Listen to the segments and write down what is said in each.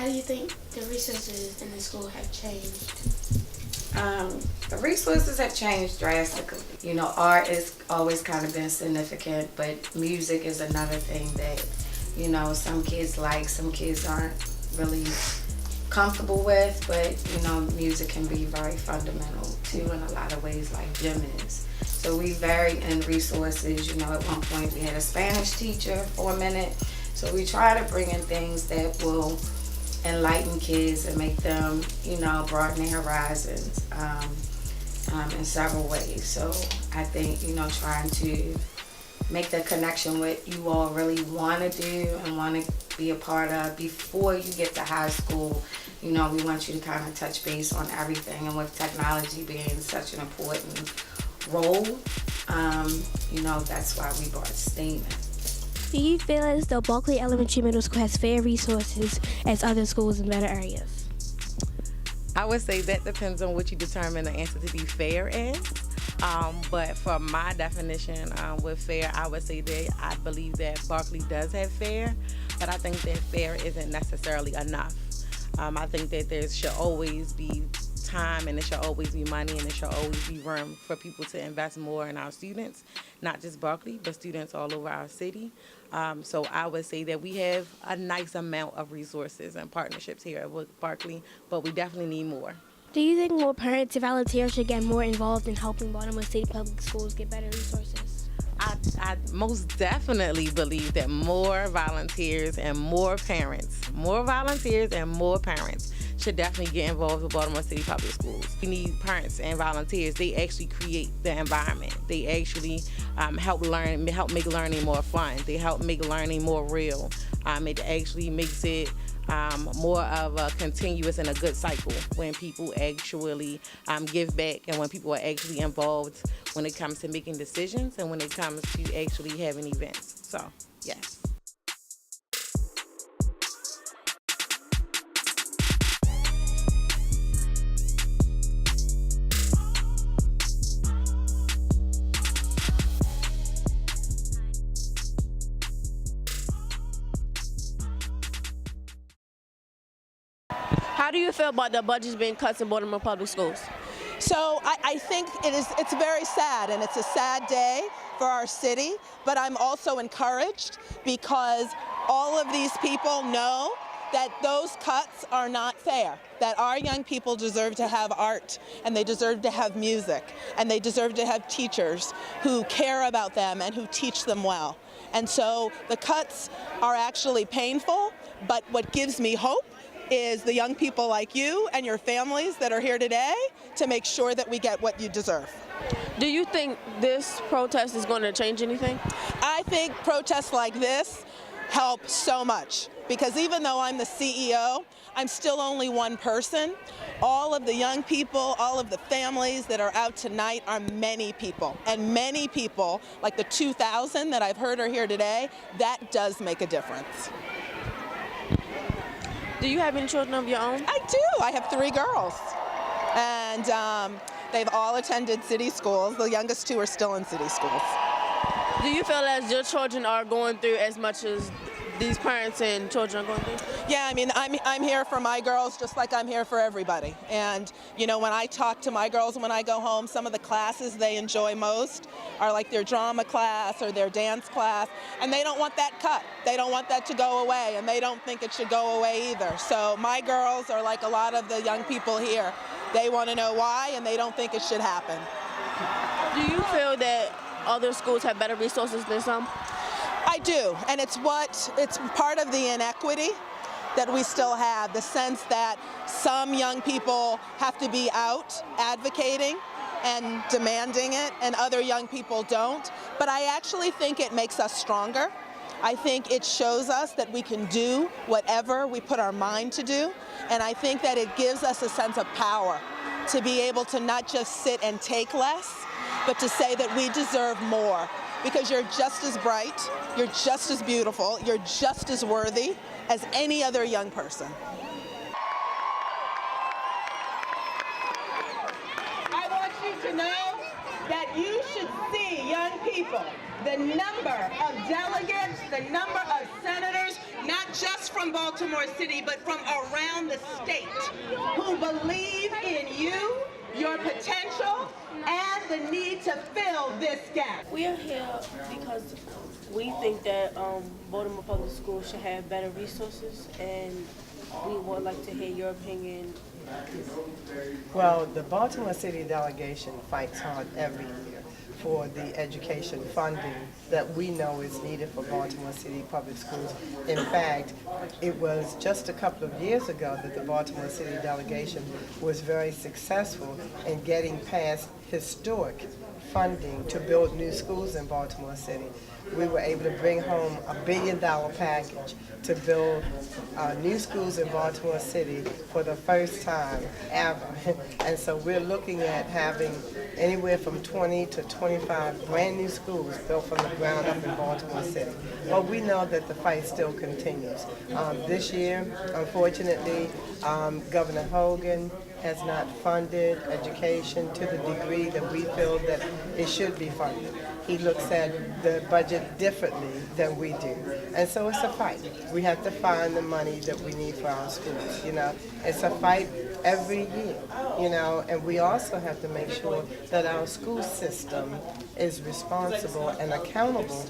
do you think the resources in the school have changed? The resources have changed drastically. You know, art has always kind of been significant, but music is another thing that, you know, some kids like, some kids aren't really comfortable with, but, you know, music can be very fundamental too in a lot of ways, like gym is. So we vary in resources. You know, at one point we had a Spanish teacher for a minute. So we try to bring in things that will enlighten kids and make them, you know, broaden their horizons in several ways. So I think, you know, trying to make the connection what you all really want to do and want to be a part of before you get to high school. You know, we want you to kind of touch base on everything, and with technology being such an important role, you know, that's why we brought STEAM in. Do you feel as though Berkeley Elementary Middle School has fair resources as other schools in better areas? I would say that depends on what you determine the answer to be fair as. But for my definition with fair, I would say that I believe that Berkeley does have fair, but I think that fair isn't necessarily enough. I think that there should always be time, and there should always be money, and there should always be room for people to invest more in our students, not just Berkeley, but students all over our city. So I would say that we have a nice amount of resources and partnerships here with Berkeley, but we definitely need more. Do you think more parents and volunteers should get more involved in helping Baltimore City Public Schools get better resources? I most definitely believe that more volunteers and more parents should definitely get involved with Baltimore City Public Schools. We need parents and volunteers. They actually create the environment. They actually help make learning more fun. They help make learning more real. It actually makes it more of a continuous and a good cycle when people actually give back, and when people are actually involved when it comes to making decisions and when it comes to actually having events. So, yes. How do you feel about the budgets being cut in Baltimore Public Schools? So I think it's very sad, and it's a sad day for our city, but I'm also encouraged because all of these people know that those cuts are not fair, that our young people deserve to have art, and they deserve to have music, and they deserve to have teachers who care about them and who teach them well. And so the cuts are actually painful, but what gives me hope is the young people like you and your families that are here today to make sure that we get what you deserve. Do you think this protest is going to change anything? I think protests like this help so much, because even though I'm the CEO, I'm still only one person. All of the young people, all of the families that are out tonight are many people, and many people, like the 2,000 that I've heard are here today, that does make a difference. Do you have any children of your own? I do. I have 3 girls, and they've all attended city schools. The youngest 2 are still in city schools. Do you feel as your children are going through as much as these parents and children are going through? Yeah, I mean, I'm here for my girls just like I'm here for everybody. And, you know, when I talk to my girls when I go home, some of the classes they enjoy most are like their drama class or their dance class, and they don't want that cut. They don't want that to go away, and they don't think it should go away either. So my girls are like a lot of the young people here. They want to know why, and they don't think it should happen. Do you feel that other schools have better resources than some? I do, and it's part of the inequity that we still have, the sense that some young people have to be out advocating and demanding it, and other young people don't. But I actually think it makes us stronger. I think it shows us that we can do whatever we put our mind to do, and I think that it gives us a sense of power to be able to not just sit and take less, but to say that we deserve more, because you're just as bright, you're just as beautiful, you're just as worthy as any other young person. I want you to know that you should see young people, the number of delegates, the number of senators, not just from Baltimore City, but from around the state, who believe in you, your potential, and the need to fill this gap. We are here because we think that Baltimore Public Schools should have better resources, and we would like to hear your opinion. Well, the Baltimore City delegation fights hard every year for the education funding that we know is needed for Baltimore City Public Schools. In fact, it was just a couple of years ago that the Baltimore City delegation was very successful in getting past historic funding to build new schools in Baltimore City. We were able to bring home $1 billion package to build new schools in Baltimore City for the first time ever. And so we're looking at having anywhere from 20 to 25 brand new schools built from the ground up in Baltimore City. But we know that the fight still continues. This year, unfortunately, Governor Hogan has not funded education to the degree that we feel that it should be funded. He looks at the budget differently than we do. And so it's a fight. We have to find the money that we need for our schools, you know. It's a fight every year, you know, and we also have to make sure that our school system is responsible and accountable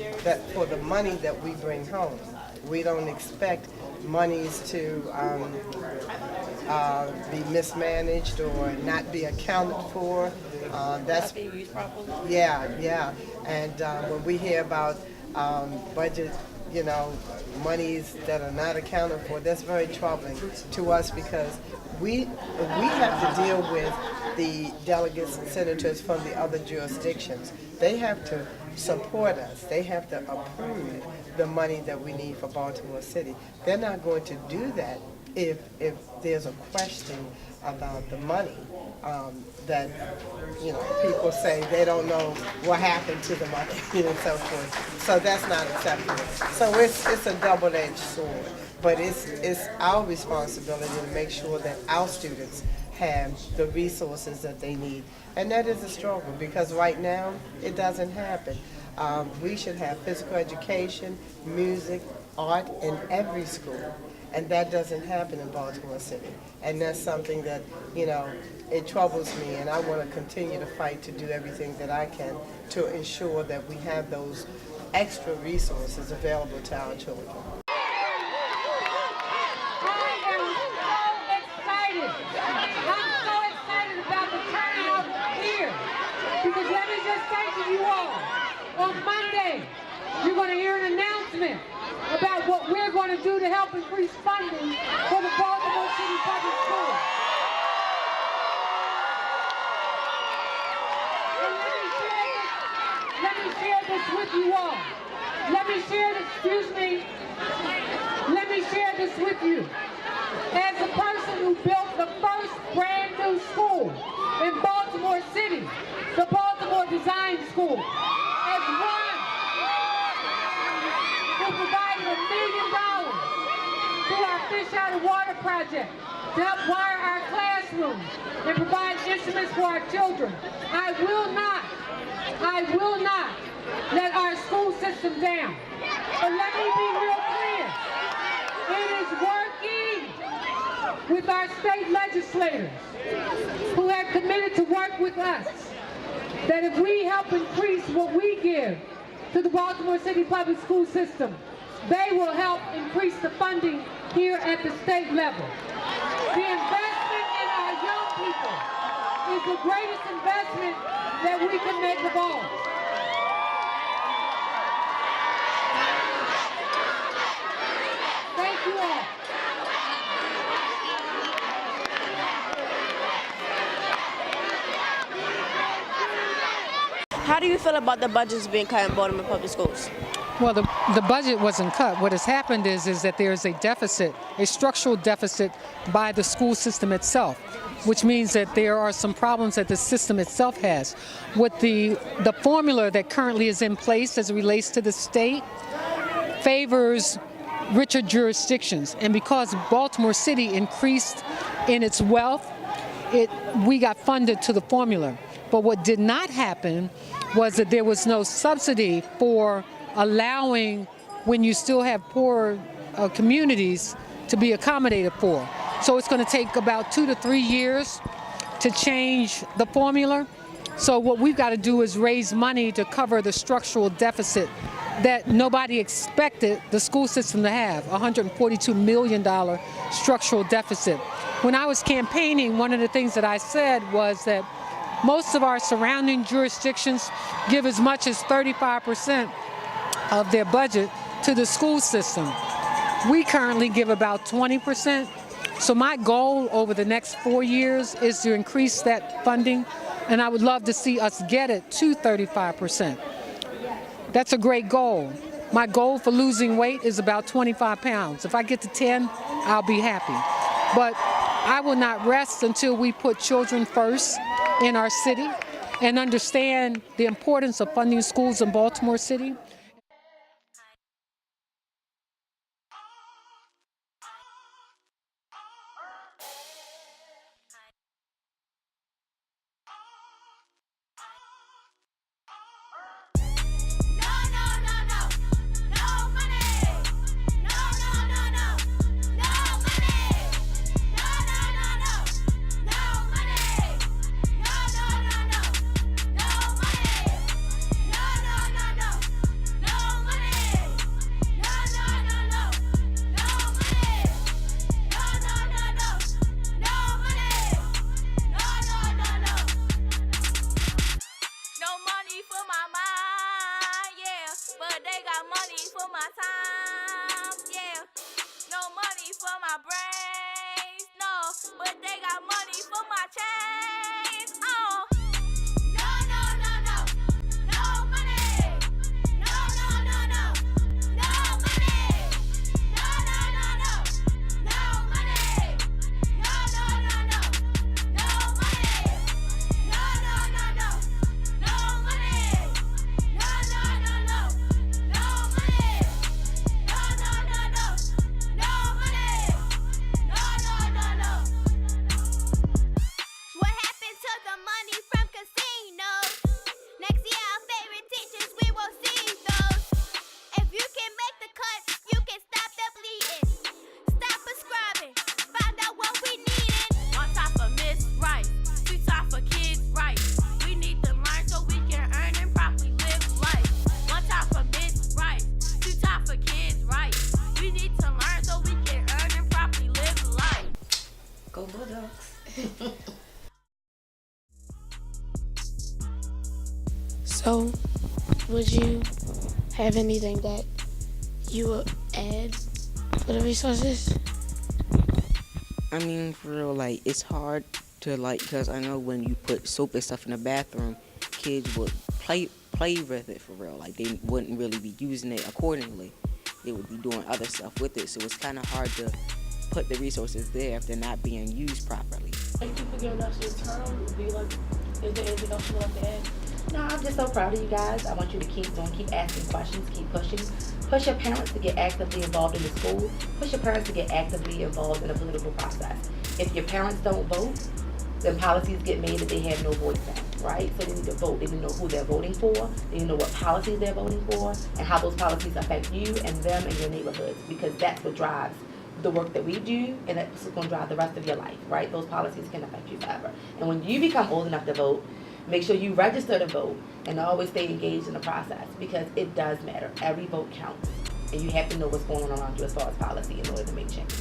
for the money that we bring home. We don't expect monies to be mismanaged or not be accounted for. That's yeah. And when we hear about budget, you know, monies that are not accounted for, that's very troubling to us because we have to deal with the delegates and senators from the other jurisdictions. They have to support us. They have to approve the money that we need for Baltimore City. They're not going to do that if there's a question about the money that, you know, people say they don't know what happened to the money and so forth. So that's not acceptable. So it's a double-edged sword, but it's our responsibility to make sure that our students have the resources that they need. And that is a struggle because right now it doesn't happen. We should have physical education, music, art in every school. And that doesn't happen in Baltimore City. And that's something that, you know, it troubles me, and I want to continue to fight to do everything that I can to ensure that we have those extra resources available to our children. Because let me just say to you all, on Monday, you're going to hear an announcement about what we're going to do to help increase funding for the Baltimore City Public Schools. And let me share this with you all. Let me share this with you. As a person who built the first brand new school in Baltimore City, the Baltimore Design School, as one who provided $1 million through our Fish Out of Water project to help wire our classrooms and provide instruments for our children. I will not let our school system down. But let me be real clear. It is working with our state legislators who have committed to work with us, that if we help increase what we give to the Baltimore City Public School System, they will help increase the funding here at the state level. The investment in our young people is the greatest investment that we can make of all. Thank you all. How do you feel about the budgets being cut in Baltimore Public Schools? Well, the budget wasn't cut. What has happened is that there is a deficit, a structural deficit by the school system itself, which means that there are some problems that the system itself has. With the formula that currently is in place as it relates to the state favors richer jurisdictions. And because Baltimore City increased in its wealth, we got funded to the formula. But what did not happen was that there was no subsidy for allowing, when you still have poor communities to be accommodated for. So it's going to take about 2 to 3 years to change the formula. So what we've got to do is raise money to cover the structural deficit that nobody expected the school system to have, $142 million structural deficit. When I was campaigning, one of the things that I said was that most of our surrounding jurisdictions give as much as 35% of their budget to the school system. We currently give about 20%. So my goal over the next 4 years is to increase that funding, and I would love to see us get it to 35%. That's a great goal. My goal for losing weight is about 25 pounds. If I get to 10, I'll be happy. But I will not rest until we put children first in our city and understand the importance of funding schools in Baltimore City. So, would you have anything that you would add for the resources? I mean, for real, like, it's hard to, like, because I know when you put soap and stuff in the bathroom, kids would play with it for real. Like, they wouldn't really be using it accordingly. They would be doing other stuff with it, so it's kind of hard to put the resources there if they're not being used properly. Thank you for giving us your time. Is there anything else you would like to add? No, I'm just so proud of you guys. I want you to keep asking questions, keep pushing. Push your parents to get actively involved in the school. Push your parents to get actively involved in the political process. If your parents don't vote, then policies get made that they have no voice in, right? So they need to vote. They need to know who they're voting for. They need to know what policies they're voting for and how those policies affect you and them and your neighborhoods, because that's what drives the work that we do, and that's what's going to drive the rest of your life, right? Those policies can affect you forever. And when you become old enough to vote, make sure you register to vote and always stay engaged in the process, because it does matter. Every vote counts, and you have to know what's going on around you as far as policy in order to make change.